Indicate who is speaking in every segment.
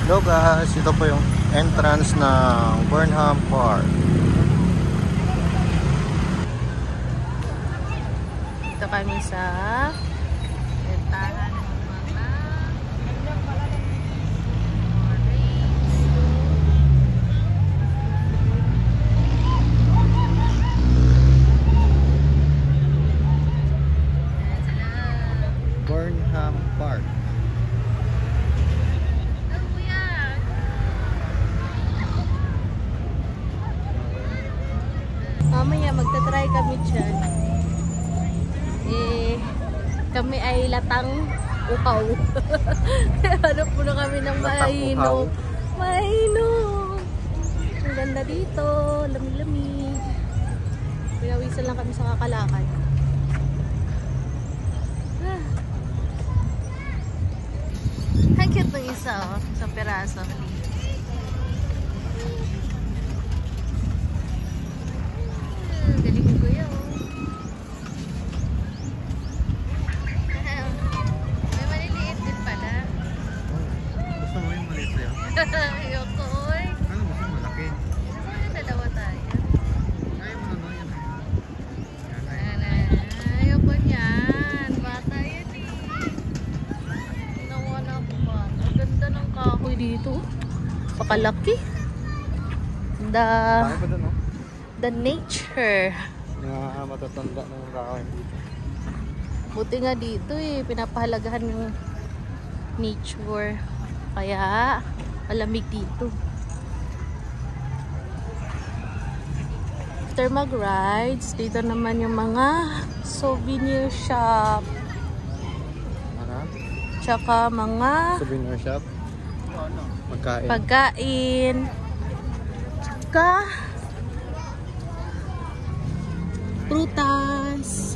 Speaker 1: Hello guys, ito po yung entrance ng Burnham Park.
Speaker 2: Ito kami sa bentahan ng mga
Speaker 1: Burnham Park.
Speaker 2: mamaya magta-try kami dyan. Kami ay latang ukaw. Hanap muna kami ng mainom. Mainom! Ang ganda dito. Lamig-lamig. Pinawisan lang kami sa kakalakad. Ang cute ng isa, oh. Sa peraso. Galing ko yun. May maliliit din pala.
Speaker 1: Gusto mo yung maliit sa'yo?
Speaker 2: Ayoko, oy.
Speaker 1: Ano gusto mo? Malaki?
Speaker 2: Gusto mo yung dalawa tayo?
Speaker 1: Ayaw mo na yan.
Speaker 2: Ayoko niyan. Bata yun eh. Ginawa na ako ba? Ang ganda ng kahoy dito. Pakalaki.
Speaker 1: Bakit pa doon, no?
Speaker 2: The nature.
Speaker 1: Yung matatanda na yung kahoy dito.
Speaker 2: Buti nga dito eh, pinapahalagahan yung nature. Kaya malamig dito. After mag-rides, dito naman yung mga souvenir shop.
Speaker 1: Ano?
Speaker 2: Tsaka mga
Speaker 1: Souvenir shop? Pagkain.
Speaker 2: pagkain. Tsaka prutas.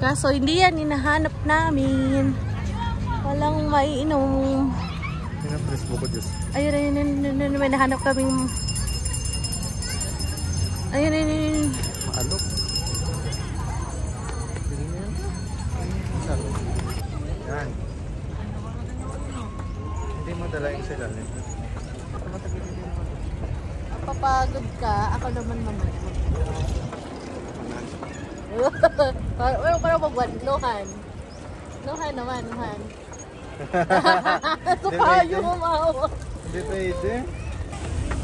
Speaker 2: Kaso hindi yan hinahanap namin. Walang maiinom.
Speaker 1: Pinapress mo ko Diyos.
Speaker 2: Ayun, may nahanap kaming. Ayun.
Speaker 1: Maalok. Yan. Hindi mo dala yung silalim.
Speaker 2: Papagod ka, ako naman mamaya. Parang magwan, Lohan naman. So kaya mo, Mau.
Speaker 1: Hindi pwede.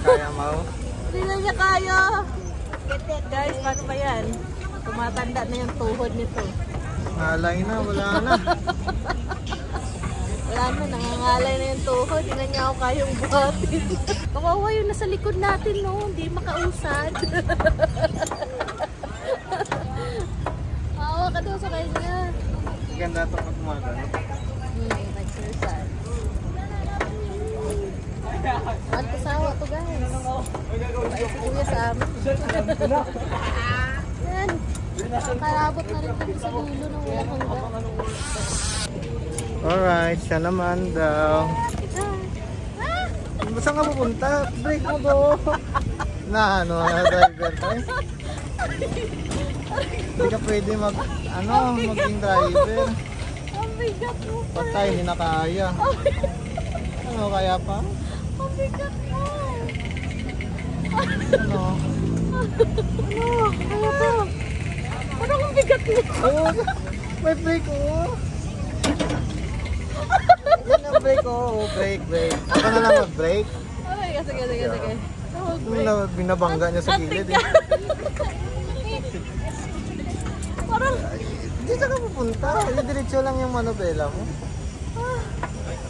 Speaker 1: Kaya mo?
Speaker 2: Hindi na niya kaya. Guys, paano ba yan? Tumatanda na yung tuhod nito.
Speaker 1: Ngalay na, wala na.
Speaker 2: Wala na, nangangalay na yung tuhod. Hindi na niya ako kayang buhatin. Kawawa yun nasa likod natin, no? Hindi makausad. Kawawa ka daw sa kanya.
Speaker 1: Ganda ito pag gumagano.
Speaker 2: Exercise. Ang kasawa to, guys. Bait si kuya sa amin. Yan. Karabot na rin kami sa dulo ng walang hanggang.
Speaker 1: Alright, siya naman daw. Saan ka pupunta? Break mo do. Na driver tayo. Hindi ka pwede maging driver.
Speaker 2: Ang bigat mo pa.
Speaker 1: Patay, hindi na kaya. Ano, kaya pa?
Speaker 2: Ang bigat mo.
Speaker 1: Ano?
Speaker 2: Ano to? Parang ang bigat mo.
Speaker 1: Oo, may break Yan ang break break. Ako na lang mag-break.
Speaker 2: Okay, sige.
Speaker 1: Binabangga niya sa gilid eh.
Speaker 2: Parang,
Speaker 1: Hindi saan ka pupunta? Diretso lang yung manobela mo.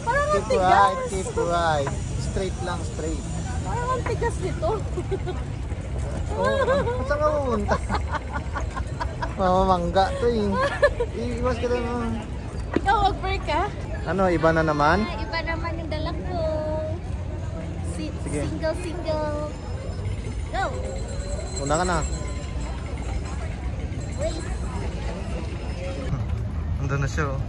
Speaker 2: parang ang
Speaker 1: Keep
Speaker 2: tigas.
Speaker 1: right, keep right. Straight lang, straight.
Speaker 2: Parang ang tigas nito.
Speaker 1: Saan ka pupunta? Mamamangga to eh. Iwas ka lang.
Speaker 2: Ikaw mag-break ka?
Speaker 1: Ano, iba na naman?
Speaker 2: Iba naman yung dala ko.
Speaker 1: Sige.
Speaker 2: Single. Go!
Speaker 1: Una ka na.
Speaker 2: Wait.
Speaker 1: Andun na siya oh.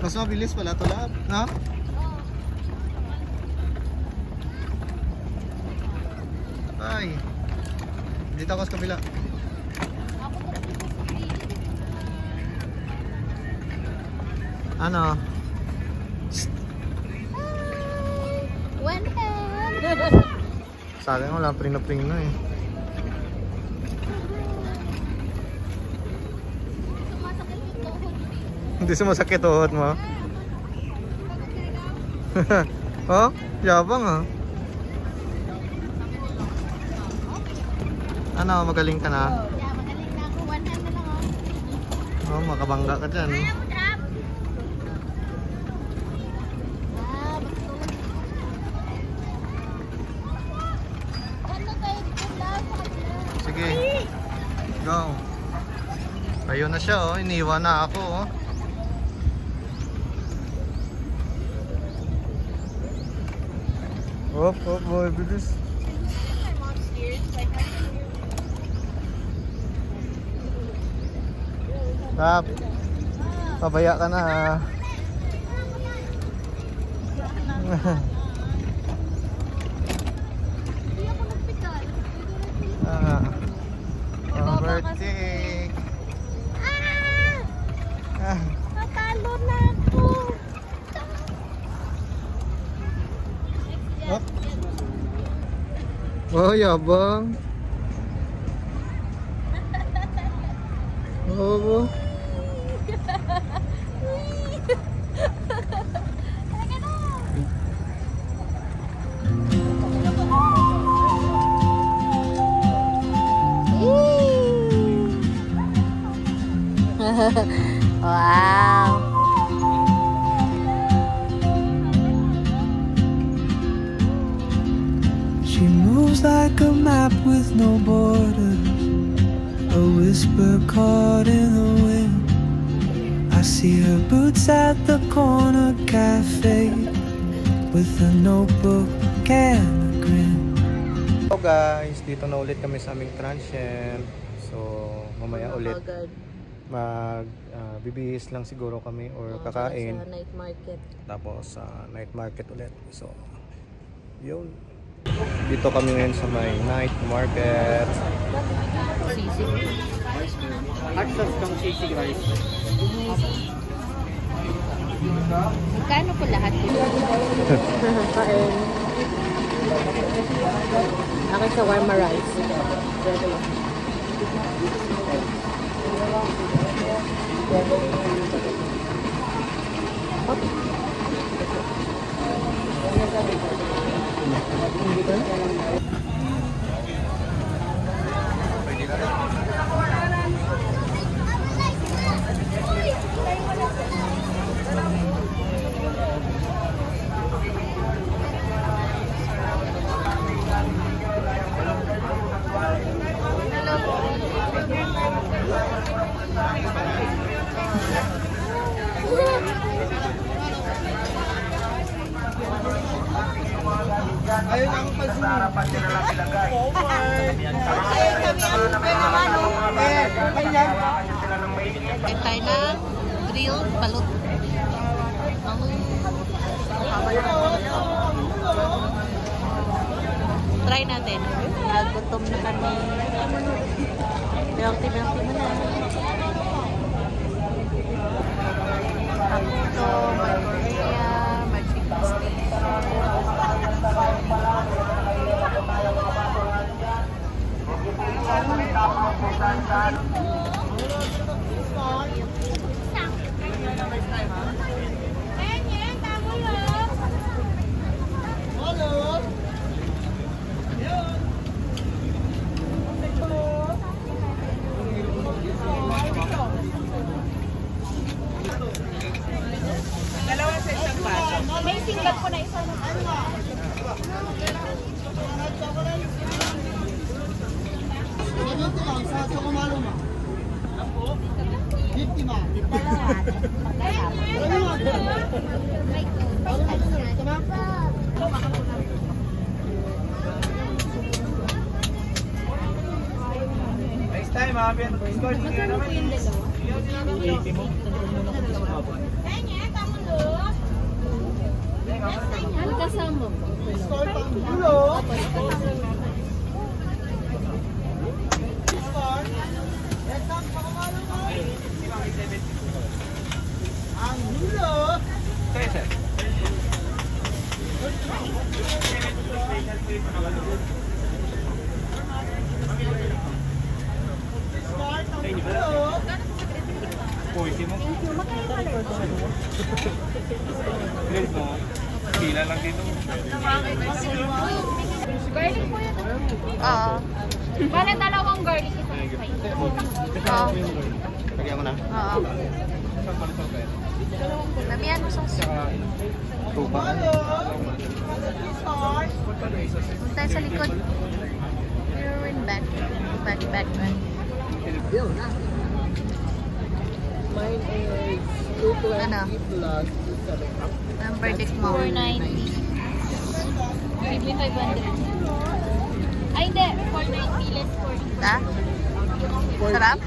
Speaker 1: Mas mabilis pala ito lahat, no? Dito ako sa kabila. Ano?
Speaker 2: One hand.
Speaker 1: Sa akin wala pring na eh. Hindi sumasakit tuhod mo. Oh, yabang ah. Ano, magaling ka na?
Speaker 2: Yeah, magaling na ako. One hand na lang
Speaker 1: Oh, makabangga ka dyan. Sige. Go. Ayun na siya oh, iniwan na ako oh. Hop, boy, bilis. Tap. Pabaya ka na ha. Overtake.
Speaker 2: Natalo na ako.
Speaker 1: Oh, yabang. Oh.
Speaker 2: Wow.
Speaker 3: She moves like a map with no borders, a whisper caught in the wind. I see her boots at the corner cafe with a notebook and a grin.
Speaker 1: Hello guys, dito na ulit kami sa aming transient. So mamaya ulit bibihis lang siguro kami or kakain
Speaker 2: sa night market.
Speaker 1: tapos sa night market ulit. So yun, dito kami ngayon sa may night market.
Speaker 2: Sisig.
Speaker 4: Hot sauce kang sisig rice.
Speaker 2: Magkano po lahat dito? Kain. Akin sa warma rice.
Speaker 1: Ayun ang pag-sarapan nila lang ilagay.
Speaker 2: Kain tayo na grilled balut. Try natin. Nagutom na kami. Milky mo na. Ito, may Korea, may chicken steak. May singkat po na isa.
Speaker 4: Next time, ha? Magkano po yung dalawa? 80 mo.
Speaker 2: Ano kasama po?
Speaker 4: Ang hulo! Sir, sir. Pila lang dito.
Speaker 2: Garlic po yun. Oo. Bale, dalawang garlic. Oo.
Speaker 1: Lagyan ko na.
Speaker 2: Oo. Lamihan mo sauce.
Speaker 1: Tupa.
Speaker 2: Tayo sa likod. You're back. Back.
Speaker 4: Mine is 220
Speaker 2: Ano?
Speaker 4: plus 270.
Speaker 2: Ang verdict mo. 490. 500. Ay, hindi. 490 less 40. Ha? Sarap?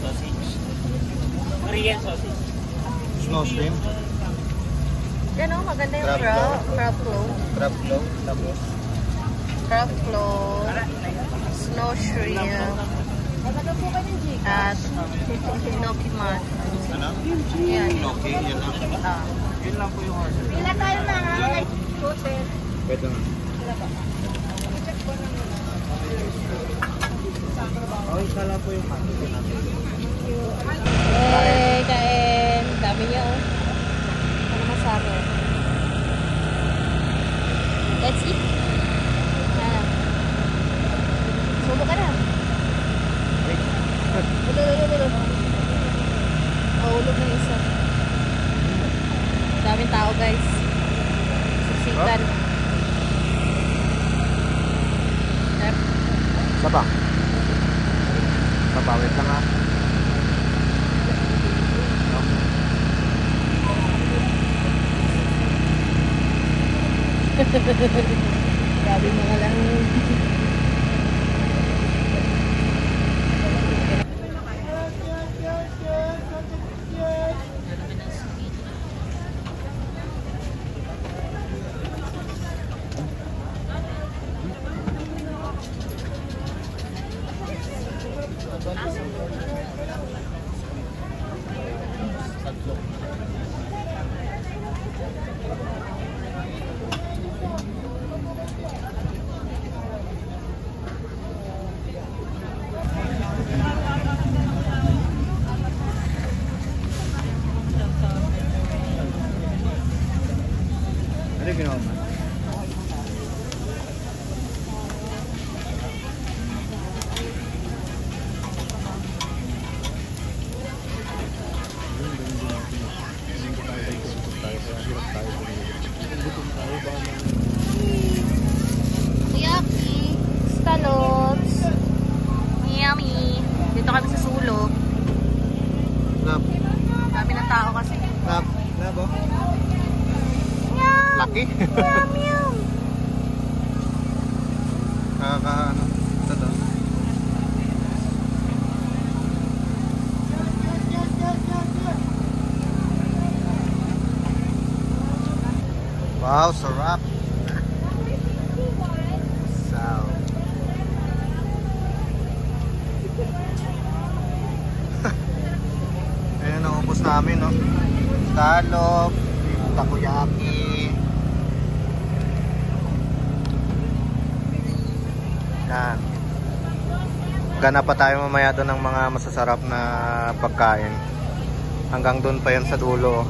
Speaker 4: Sausage. Korean sausage.
Speaker 1: Snow shrimp.
Speaker 2: Yan o, maganda yung
Speaker 1: Crab
Speaker 2: crab claw.
Speaker 1: Crab flow. Tapos.
Speaker 2: Crab claw. Snow shrimp. At gnocchi mat.
Speaker 1: Ano?
Speaker 2: Yan.
Speaker 1: Okay, yan lang.
Speaker 4: Yun lang po yung order.
Speaker 2: Pila tayo na ha?
Speaker 1: Pwede nga.
Speaker 4: Okay, sala po yung package natin.
Speaker 2: Hey, kain. Dami niya oh. Ano masarap? Let's eat. Sumo ka na. Ulo. Ulog na isa. Daming tao guys. Susitan.
Speaker 1: Saba. Wait lang ha.
Speaker 2: Grabe mga lang.
Speaker 1: Ano yung ginawa mo?
Speaker 2: Yummy. Scallops. Yummy. Dito kami sa sulok.
Speaker 1: Crab.
Speaker 2: Dami ng tao kasi.
Speaker 1: Crab. Crab oh.
Speaker 2: Yum!
Speaker 1: Laki.
Speaker 2: Yum!
Speaker 1: Ano? Ito to. Wow, sarap. Ayan, naubos namin, no? Scallop, takoyaki. Yan. Gana pa tayo mamaya doon ng mga masasarap na pagkain. Hanggang doon pa yan sa dulo.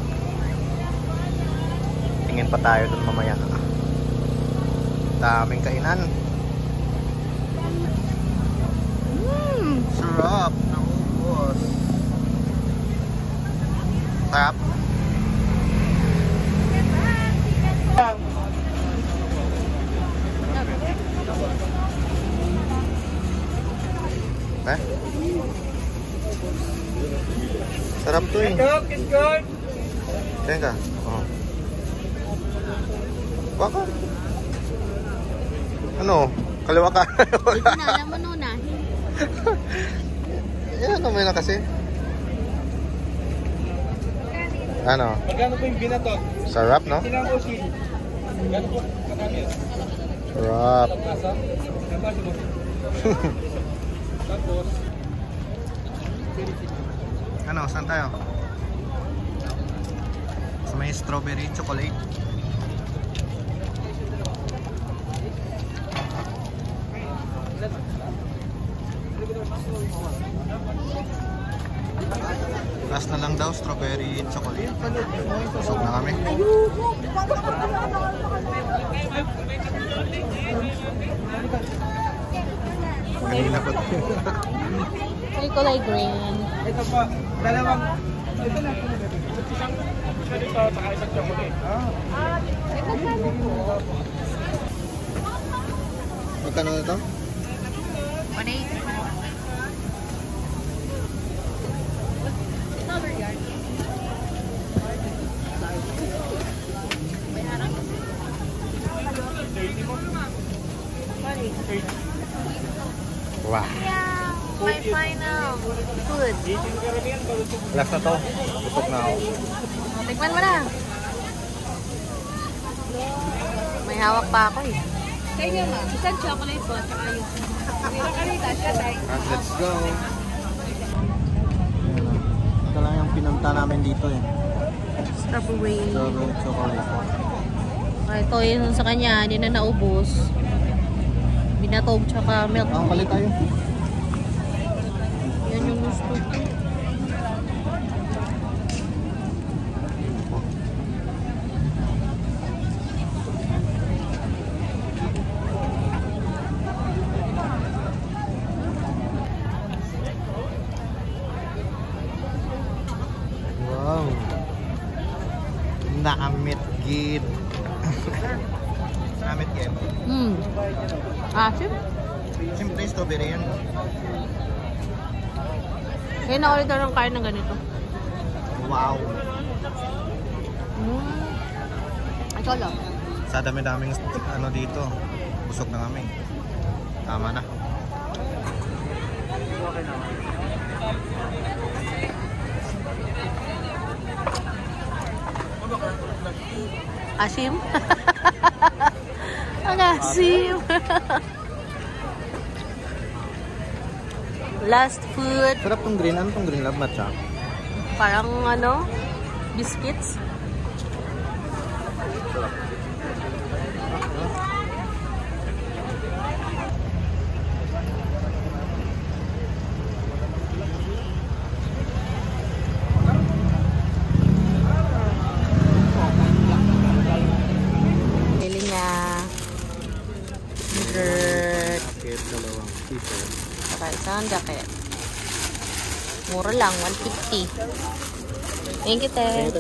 Speaker 1: Tingin pa tayo doon mamaya. Daming kainan. Sarap. Naubos. Sarap. Eh? Sarap to eh.
Speaker 4: It's good.
Speaker 1: Teka. Oh. Baka. Ano? Kaliwa ka.
Speaker 2: Hindi na, alam mo nun ah.
Speaker 1: Yan, ano na kasi? Ano?
Speaker 4: Magkano po yung binatot?
Speaker 1: Sarap, no?
Speaker 4: Silang po si... Magkano po? Katami yun?
Speaker 1: Sarap.
Speaker 4: Nasa? Nasa mo? Tapos...
Speaker 1: Ano, saan tayo? Sa may strawberry chocolate. Last na lang daw, strawberry chocolate. Busog na kami. Kanina pa.
Speaker 2: Kulay green.
Speaker 4: Ito po, dalawang... Ito na. Isa dito, saka isang chocolate.
Speaker 1: Magkano na ito?
Speaker 2: 180.
Speaker 1: Wow.
Speaker 2: Yeah, my final food.
Speaker 1: Last na to. Busog na ako.
Speaker 2: Tikman mo na. May hawak pa ako eh.
Speaker 5: Sa inyo ma, isang chocolate po, tsaka yung kakarita siya tayo.
Speaker 1: Let's go. Ito lang yung pinunta namin dito eh.
Speaker 2: Strawberry.
Speaker 1: Strawberry chocolate.
Speaker 2: Ito yun sa kanya, hindi na naubos. Binatog tsaka milk.
Speaker 1: Palit tayo.
Speaker 2: Yan yung gusto ko.
Speaker 1: Wow. Nakamit gid. Nakamit gid.
Speaker 2: Asim?
Speaker 1: Siyempre strawberry yan.
Speaker 2: Kaya na-order ng kain ng ganito.
Speaker 1: Wow.
Speaker 2: Ito lang.
Speaker 1: Sa dami-daming ano dito. Busog na kami. Tama na.
Speaker 2: Asim? Ang asim. Last food.
Speaker 1: Sarap tong green. Ano tong green love matcha?
Speaker 2: Parang ano, biscuits. Bili niya. Dessert.
Speaker 1: Bakit dalawang t-shirt?
Speaker 2: Saka isang jacket. Mura lang, 150. Thank you, Ted.